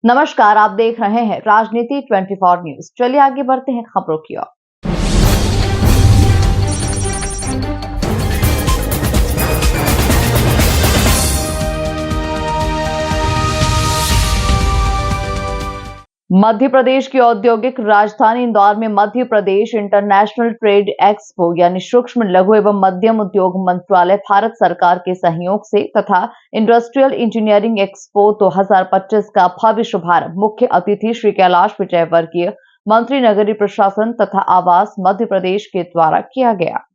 नमस्कार, आप देख रहे हैं राजनीति 24 न्यूज। चलिए आगे बढ़ते हैं खबरों की ओर। मध्य प्रदेश की औद्योगिक राजधानी इंदौर में Madhya Pradesh international trade expo यानी सूक्ष्म लघु एवं मध्यम उद्योग मंत्रालय भारत सरकार के सहयोग से तथा इंडस्ट्रियल इंजीनियरिंग एक्सपो 2025 का भव्य शुभारंभ मुख्य अतिथि श्री कैलाश विजयवर्गीय मंत्री नगरीय प्रशासन तथा आवास मध्य प्रदेश के द्वारा किया गया।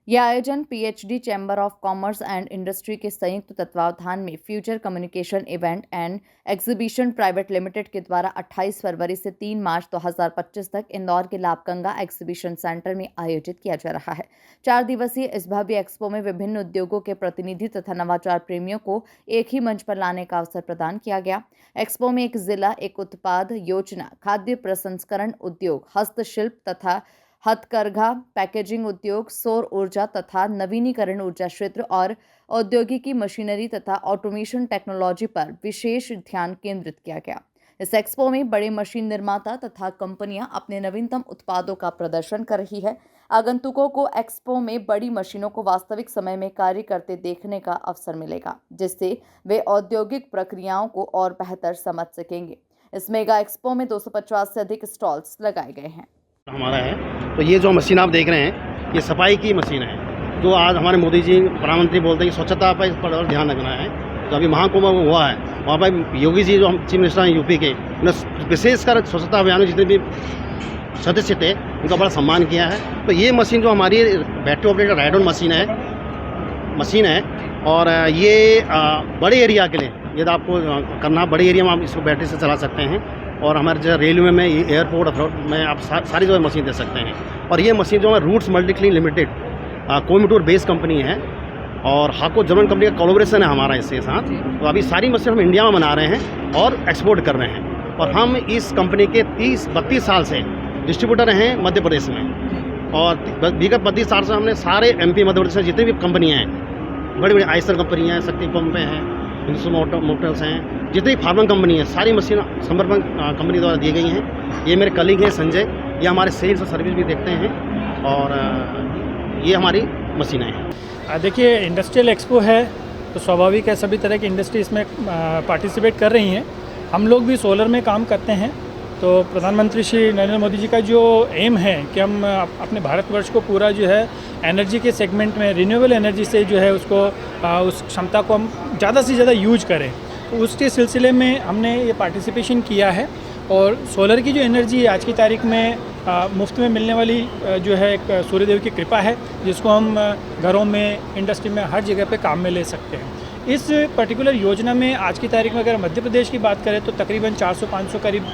यह आयोजन PhD chamber of commerce and industry के संयुक्त तत्वावधान में future communication event and exhibition private limited के द्वारा 28 फरवरी से 3 मार्च 2025 तक इंदौर के लाभगंगा एग्जीबिशन सेंटर में आयोजित किया जा रहा है। 4 दिवसीय इस भव्य एक्सपो में विभिन्न उद्योगों के प्रतिनिधि तथा नवाचार प्रेमियों को एक ही मंच पर लाने का अवसर प्रदान किया गया। एक्सपो में एक जिला, एक उत्पाद योजना, खाद्य प्रसंस्करण उद्योग, हस्तशिल्प तथा हथकरघा, पैकेजिंग उद्योग, सौर ऊर्जा तथा नवीनीकरण ऊर्जा क्षेत्र और औद्योगिकी मशीनरी तथा ऑटोमेशन टेक्नोलॉजी पर विशेष ध्यान केंद्रित किया गया। इस एक्सपो में बड़े मशीन निर्माता तथा कंपनियां अपने नवीनतम उत्पादों का प्रदर्शन कर रही है। आगंतुकों को एक्सपो में बड़ी मशीनों को वास्तविक समय में कार्य करते देखने का अवसर मिलेगा, जिससे वे औद्योगिक प्रक्रियाओं को और बेहतर समझ सकेंगे। इस मेगा एक्सपो में 250 से अधिक स्टॉल्स लगाए गए हैं। हमारा है तो ये जो मशीन आप देख रहे हैं ये सफाई की मशीन है, जो आज हमारे मोदी जी प्रधानमंत्री बोलते हैं कि स्वच्छता पर इस पर और ध्यान रखना है। तो अभी महाकुंभ हुआ है, वहाँ पर योगी जी जो हम चीफ मिनिस्टर हैं यूपी के, उन्होंने विशेषकर स्वच्छता अभियान में जितने भी सदस्य थे उनका बड़ा सम्मान किया है। तो ये मशीन जो हमारी battery operated ride on machine है और ये बड़े एरिया के लिए यदि आपको करना, बड़े एरिया में आप इसको बैटरी से चला सकते हैं। और हमारे जो रेलवे में, एयरपोर्ट में आप सारी जगह मशीन दे सकते हैं। और ये मशीन जो है Roots Multiclean Limited Coimbatore based company है और हाको जर्मन कंपनी का कोलैबोरेशन है हमारा इसके साथ। तो अभी सारी मशीन हम इंडिया में बना रहे हैं और एक्सपोर्ट कर रहे हैं। और हम इस कंपनी के 32 साल से डिस्ट्रीब्यूटर हैं मध्य प्रदेश में। और विगत 32 साल से हमने सारे एमपी मध्य प्रदेश में जितनी भी कंपनियाँ हैं, बड़ी बड़ी आइसर कंपनियाँ हैं, शक्ति पंप हैं, हिंदुस्तान मोटर्स हैं, जितनी फार्मा कंपनी है, सारी मशीन समर्पण कंपनी द्वारा दी गई हैं। ये मेरे कलीग हैं संजय, ये हमारे सेल्स और सर्विस भी देखते हैं और ये हमारी मशीनें हैं। देखिए, इंडस्ट्रियल एक्सपो है तो स्वाभाविक है सभी तरह की इंडस्ट्री इसमें पार्टिसिपेट कर रही हैं। हम लोग भी सोलर में काम करते हैं। तो प्रधानमंत्री श्री नरेंद्र मोदी जी का जो एम है कि हम अपने भारतवर्ष को पूरा जो है एनर्जी के सेगमेंट में रिन्यूएबल एनर्जी से जो है उसको उस क्षमता को हम ज़्यादा से ज़्यादा यूज करें, तो उसके सिलसिले में हमने ये पार्टिसिपेशन किया है। और सोलर की जो एनर्जी है आज की तारीख में मुफ्त में मिलने वाली जो है एक सूर्यदेव की कृपा है, जिसको हम घरों में, इंडस्ट्री में, हर जगह पे काम में ले सकते हैं। इस पर्टिकुलर योजना में आज की तारीख में अगर मध्य प्रदेश की बात करें तो तकरीबन 400-500 करीब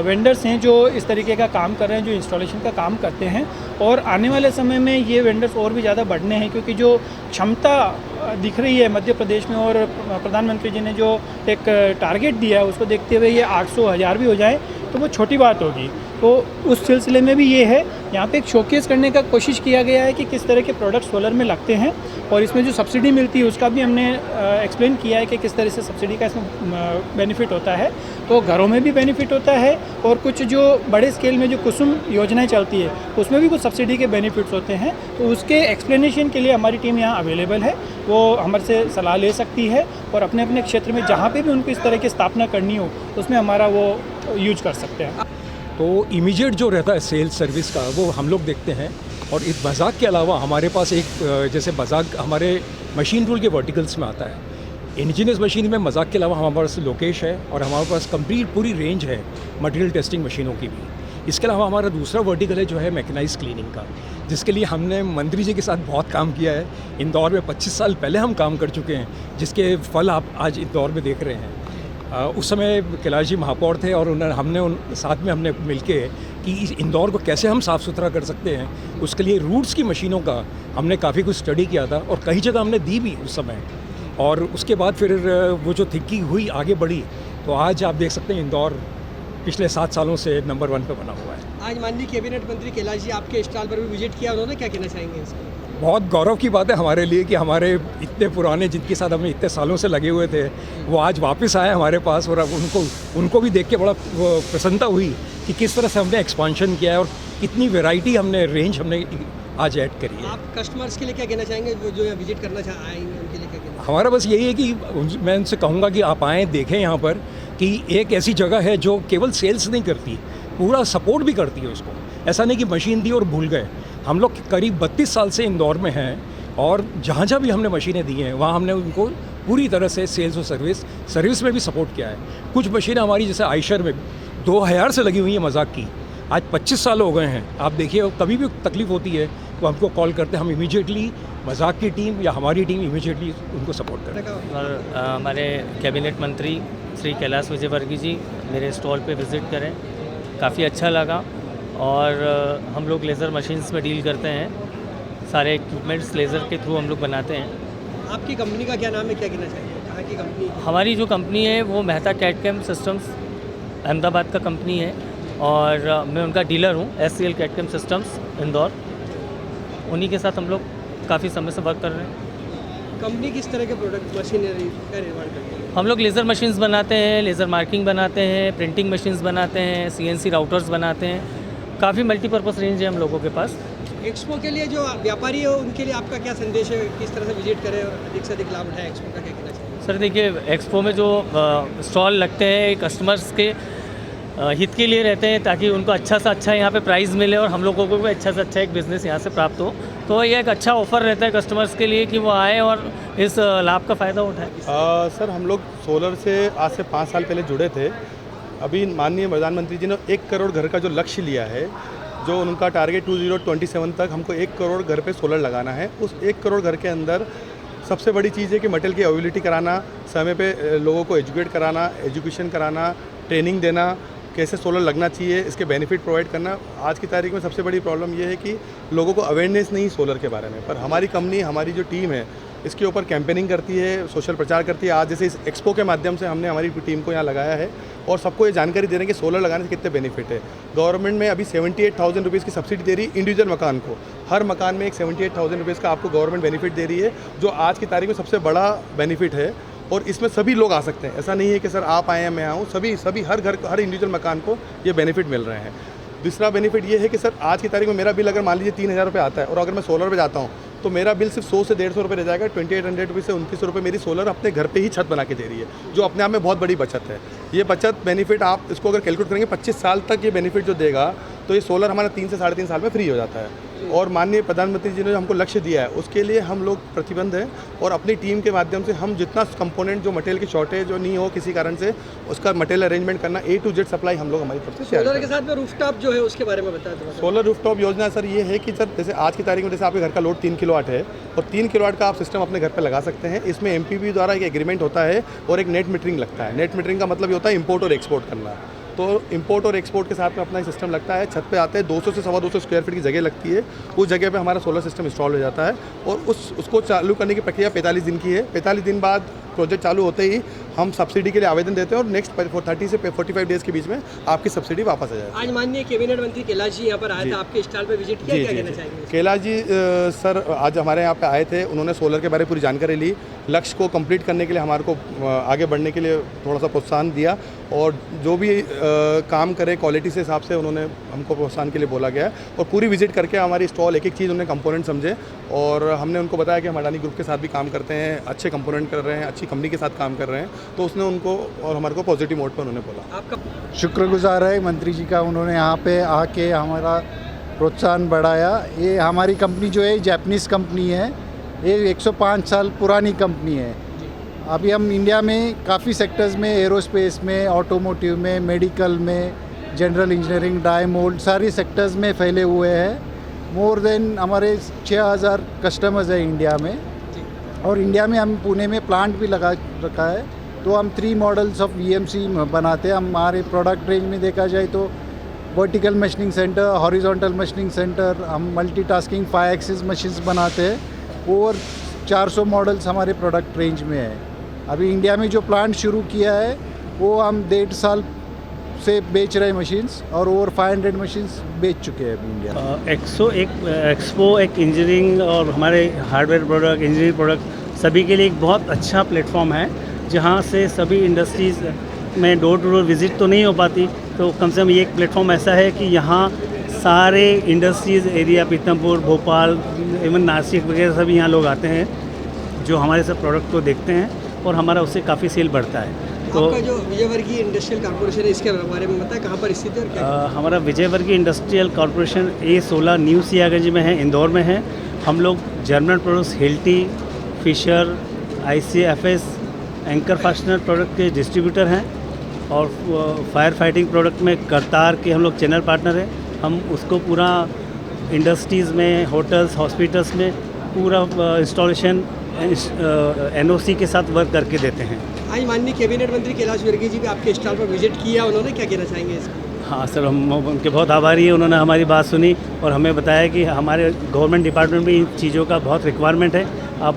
वेंडर्स हैं जो इस तरीके का काम कर रहे हैं, जो इंस्टॉलेशन का काम करते हैं। और आने वाले समय में ये वेंडर्स और भी ज़्यादा बढ़ने हैं, क्योंकि जो क्षमता दिख रही है मध्य प्रदेश में और प्रधानमंत्री जी ने जो एक टारगेट दिया है उसको देखते हुए ये 800-1000 भी हो जाए तो वो छोटी बात होगी। तो उस सिलसिले में भी ये है, यहाँ पे एक शोकेस करने का कोशिश किया गया है कि किस तरह के प्रोडक्ट सोलर में लगते हैं और इसमें जो सब्सिडी मिलती है उसका भी हमने एक्सप्लेन किया है कि किस तरह से सब्सिडी का इसमें बेनिफिट होता है। तो घरों में भी बेनिफिट होता है और कुछ जो बड़े स्केल में जो कुसुम योजनाएं चलती है उसमें भी कुछ सब्सिडी के बेनिफिट्स होते हैं। तो उसके एक्सप्लेनेशन के लिए हमारी टीम यहाँ अवेलेबल है, वो हमारे से सलाह ले सकती है और अपने अपने क्षेत्र में जहाँ पे भी उनको इस तरह की स्थापना करनी हो उसमें हमारा वो यूज कर सकते हैं। तो इमीडिएट जो रहता है सेल्स सर्विस का वो हम लोग देखते हैं। और इस बजाक के अलावा हमारे पास एक जैसे बजाक हमारे मशीन टूल के वर्टिकल्स में आता है। इंडिजिनस मशीन में मजाक के अलावा हमारे पास लोकेश है और हमारे पास कंप्लीट पूरी रेंज है मटेरियल टेस्टिंग मशीनों की भी। इसके अलावा हमारा दूसरा वर्टिकल है जो है मैकेनाइज क्लीनिंग का, जिसके लिए हमने मंत्री जी के साथ बहुत काम किया है। इंदौर में 25 साल पहले हम काम कर चुके हैं, जिसके फल आप आज इंदौर में देख रहे हैं। उस समय कैलाश जी महापौर थे और हमने मिलके कि इस इंदौर को कैसे हम साफ़ सुथरा कर सकते हैं, उसके लिए रूट्स की मशीनों का हमने काफ़ी कुछ स्टडी किया था और कई जगह हमने दी भी उस समय। और उसके बाद फिर वो जो थिंकिंग हुई आगे बढ़ी, तो आज आप देख सकते हैं इंदौर पिछले 7 सालों से नंबर 1 पे बना हुआ है। आज माननीय कैबिनेट मंत्री कैलाश जी आपके स्टॉल पर भी विजिट किया, उन्होंने क्या कहना चाहेंगे इसको? बहुत गौरव की बात है हमारे लिए कि हमारे इतने पुराने, जिनके साथ हमने इतने सालों से लगे हुए थे, वो आज वापस आए हमारे पास। और अब उनको भी देख के बड़ा प्रसन्नता हुई कि किस तरह से हमने एक्सपांशन किया है और कितनी वैरायटी हमने, रेंज हमने आज ऐड करी है। आप कस्टमर्स के लिए क्या कहना चाहेंगे जो यहाँ विजिट करना आएंगे उनके लिए क्या कहना? हमारा बस यही है कि मैं उनसे कहूँगा कि आप आएँ, देखें यहाँ पर कि एक ऐसी जगह है जो केवल सेल्स नहीं करती, पूरा सपोर्ट भी करती है उसको। ऐसा नहीं कि मशीन दी और भूल गए। हम लोग करीब 32 साल से इंदौर में हैं और जहाँ जहाँ भी हमने मशीनें दी हैं वहाँ हमने उनको पूरी तरह से सेल्स और सर्विस में भी सपोर्ट किया है। कुछ मशीनें हमारी जैसे आयशर में 2000 से लगी हुई हैं मजाक की, आज 25 साल हो गए हैं। आप देखिए, कभी भी तकलीफ़ होती है तो हमको कॉल करते हैं, हम इमीडिएटली मजाक की टीम या हमारी टीम इमीडिएटली उनको सपोर्ट करते हैं। और हमारे कैबिनेट मंत्री श्री कैलाश विजयवर्गीय जी मेरे स्टॉल पे विज़िट करें, काफ़ी अच्छा लगा। और हम लोग लेज़र मशीन्स में डील करते हैं, सारे इक्विपमेंट्स लेज़र के थ्रू हम लोग बनाते हैं। आपकी कंपनी का क्या नाम है, क्या कहना चाहेंगे? कहाँ की कंपनी? हमारी जो कंपनी है वो मेहता कैडकेम सिस्टम्स अहमदाबाद का कंपनी है और मैं उनका डीलर हूँ, SCL कैडकेम सिस्टम्स इंदौर। उन्हीं के साथ हम लोग काफ़ी समय से वर्क कर रहे हैं। कंपनी किस तरह के प्रोडक्ट मशीनरी का निर्माण करती है? हम लोग लेज़र मशीन्स बनाते हैं, लेज़र मार्किंग बनाते हैं, प्रिंटिंग मशीन्स बनाते हैं, CNC राउटर्स बनाते हैं। काफ़ी मल्टीपर्पज़ रेंज है हम लोगों के पास। एक्सपो के लिए जो व्यापारी हो उनके लिए आपका क्या संदेश है, किस तरह से विजिट करें और अधिक से अधिक लाभ उठाएं? एक्सपो का क्या कहना चाहिए? सर देखिए, एक्सपो में जो स्टॉल लगते हैं कस्टमर्स के हित के लिए रहते हैं, ताकि उनको अच्छा से अच्छा यहाँ पे प्राइस मिले और हम लोगों को भी अच्छा से अच्छा एक बिज़नेस यहाँ से प्राप्त हो। तो ये एक अच्छा ऑफ़र रहता है कस्टमर्स के लिए कि वो आए और इस लाभ का फ़ायदा उठाएं। सर हम लोग सोलर से आज से 5 साल पहले जुड़े थे। अभी माननीय प्रधानमंत्री जी ने 1 करोड़ घर का जो लक्ष्य लिया है, जो उनका टारगेट 2027 तक हमको 1 करोड़ घर पे सोलर लगाना है। उस 1 करोड़ घर के अंदर सबसे बड़ी चीज़ है कि मटेरियल की अवेलेबिलिटी कराना, समय पे लोगों को एजुकेट कराना, एजुकेशन कराना, ट्रेनिंग देना, कैसे सोलर लगना चाहिए, इसके बेनिफिट प्रोवाइड करना। आज की तारीख में सबसे बड़ी प्रॉब्लम ये है कि लोगों को अवेयरनेस नहीं सोलर के बारे में, पर हमारी कंपनी, हमारी जो टीम है इसके ऊपर कैंपेनिंग करती है, सोशल प्रचार करती है। आज जैसे इस एक्सपो के माध्यम से हमने हमारी टीम को यहाँ लगाया है और सबको ये जानकारी दे रहे हैं कि सोलर लगाने से कितने बेनिफिट है। गवर्नमेंट में अभी 78,000 रुपीज़ की सब्सिडी दे रही है इंडिविजुअल मकान को। हर मकान में एक 78,000 रुपीज़ का आपको गवर्नमेंट बेनिफिट दे रही है, जो आज की तारीख में सबसे बड़ा बेनिफिट है। और इसमें सभी लोग आ सकते हैं, ऐसा नहीं है कि सर आप आए हैं मैं आऊँ, सभी हर घर, हर इंडिविजुअल मकान को ये बेनिफिट मिल रहे हैं। दूसरा बेनिफिट ये है कि सर आज की तारीख में मेरा बिल अगर मान लीजिए 3,000 रुपये आता है और अगर मैं सोलर पे जाता हूँ तो मेरा बिल सिर्फ 100 से 150 रुपये रह जाएगा। 2800 रुपये से 2900 रुपये मेरी सोलर अपने घर पे ही छत बना के दे रही है, जो अपने आप में बहुत बड़ी बचत है। ये बचत बेनिफिट आप इसको अगर कैलकुलेट करेंगे 25 साल तक ये बेनिफिट जो देगा, तो ये सोलर हमारा 3 से 3.5 साल में फ्री हो जाता है। और माननीय प्रधानमंत्री जी ने जो हमको लक्ष्य दिया है उसके लिए हम लोग प्रतिबद्ध हैं और अपनी टीम के माध्यम से हम जितना कंपोनेंट, जो मटेरियल की शॉर्टेज जो नहीं हो किसी कारण से, उसका मटेरियल अरेंजमेंट करना A to Z सप्लाई हम लोग हमारी तरफ से सोलर के साथ में रूफटॉप जो है उसके बारे में बता दो। सोलर रूफटॉप योजना सर ये है कि सर जैसे आज की तारीख में जैसे आपके घर का लोड 3 किलोवाट है और 3 किलोवाट का आप सिस्टम अपने घर पे लगा सकते हैं। इसमें MPP द्वारा एक एग्रीमेंट होता है और एक नेट मीटरिंग लगता है। नेट मीटरिंग का मतलब ये होता है इंपोर्ट और एक्सपोर्ट करना। तो इंपोर्ट और एक्सपोर्ट के साथ में अपना सिस्टम लगता है। छत पे आते हैं 200 से 250 स्क्वायर फीट की जगह लगती है, उस जगह पे हमारा सोलर सिस्टम इंस्टॉल हो जाता है और उसको चालू करने की प्रक्रिया 45 दिन की है। 45 दिन बाद प्रोजेक्ट चालू होते ही हम सब्सिडी के लिए आवेदन देते हैं और नेक्स्ट 30 से 45 डेज़ के बीच में आपकी सब्सिडी वापस आ जाए। आज माननीय कैबिनेट मंत्री कैलाश जी यहाँ पर आए थे, आपके स्टॉल पे विजिट किया, क्या कहना चाहेंगे? कैलाश जी सर आज हमारे यहाँ पे आए थे, उन्होंने सोलर के बारे में पूरी जानकारी ली, लक्ष्य को कंप्लीट करने के लिए हमारे को आगे बढ़ने के लिए थोड़ा सा प्रोत्साहन दिया और जो भी काम करे क्वालिटी से हिसाब से उन्होंने हमको प्रोत्साहन के लिए बोला गया और पूरी विजिट करके हमारी स्टॉल एक एक चीज़ उन्होंने कंपोनेंट समझे और हमने उनको बताया कि हम अडानी ग्रुप के साथ भी काम करते हैं, अच्छे कंपोनेंट कर रहे हैं, अच्छी कंपनी के साथ काम कर रहे हैं, तो उसने उनको और हमारे को पॉजिटिव मोड पर उन्होंने बोला। आपका शुक्रगुजार है मंत्री जी का, उन्होंने यहाँ पे आके हमारा प्रोत्साहन बढ़ाया। ये हमारी कंपनी जो है जापानीज़ कंपनी है, ये 105 साल पुरानी कंपनी है। अभी हम इंडिया में काफ़ी सेक्टर्स में, एरोस्पेस में, ऑटोमोटिव में, मेडिकल में, जनरल इंजीनियरिंग, डाई मोल्ड, सारी सेक्टर्स में फैले हुए हैं। मोर देन हमारे 6000 कस्टमर्स हैं इंडिया में और इंडिया में हम पुणे में प्लांट भी लगा रखा है। तो हम 3 मॉडल्स ऑफ VMC बनाते हैं। हमारे प्रोडक्ट रेंज में देखा जाए तो vertical machining centre, horizontal machining centre, हम मल्टीटास्किंग 5 एक्सिस मशीन्स बनाते हैं और 400 मॉडल्स हमारे प्रोडक्ट रेंज में है। अभी इंडिया में जो प्लांट शुरू किया है वो हम 1.5 साल से बेच रहे हैं मशीन्स, और ओवर 500 मशीन्स बेच चुके हैं अभी इंडिया। एक्सपो एक इंजीनियरिंग और हमारे हार्डवेयर प्रोडक्ट, इंजीनियरिंग प्रोडक्ट सभी के लिए एक बहुत अच्छा प्लेटफॉर्म है, जहाँ से सभी इंडस्ट्रीज़ में डोर टू डोर विज़िट तो नहीं हो पाती, तो कम से कम ये एक प्लेटफॉर्म ऐसा है कि यहाँ सारे industries area, Pithampur, Bhopal, even Nashik वगैरह सभी यहाँ लोग आते हैं जो हमारे सब प्रोडक्ट को देखते हैं और हमारा उससे काफ़ी सेल बढ़ता है। तो आपका जो विजयवर्गीय इंडस्ट्रियल कॉर्पोरेशन है, इसके बारे में बताएं, कहाँ पर स्थित है और क्या? हमारा Vijayvargiya industrial corporation A16 new Siyaganj में है, इंदौर में है। हम लोग German products Hilti, Fischer, ICFS, anchor fastener product के डिस्ट्रीब्यूटर हैं, और फायर फाइटिंग प्रोडक्ट में करतार के हम लोग चैनल पार्टनर हैं। हम उसको पूरा इंडस्ट्रीज़ में, होटल्स, हॉस्पिटल्स में पूरा इंस्टॉलेशन NOC के साथ वर्क करके देते हैं। आज माननीय कैबिनेट मंत्री कैलाश विर्की जी भी आपके स्टॉल पर विजिट किया, उन्होंने क्या कहना चाहेंगे इसको? हाँ सर, हम उनके बहुत आभारी हैं। उन्होंने हमारी बात सुनी और हमें बताया कि हमारे गवर्नमेंट डिपार्टमेंट में इन चीज़ों का बहुत रिक्वायरमेंट है, आप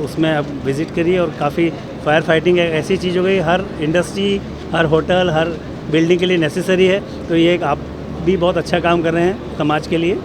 उसमें आप विज़िट करिए। और काफ़ी फायर फाइटिंग एक ऐसी चीज़ हो गई, हर इंडस्ट्री, हर होटल, हर बिल्डिंग के लिए नेसेसरी है, तो ये एक आप भी बहुत अच्छा काम कर रहे हैं समाज के लिए।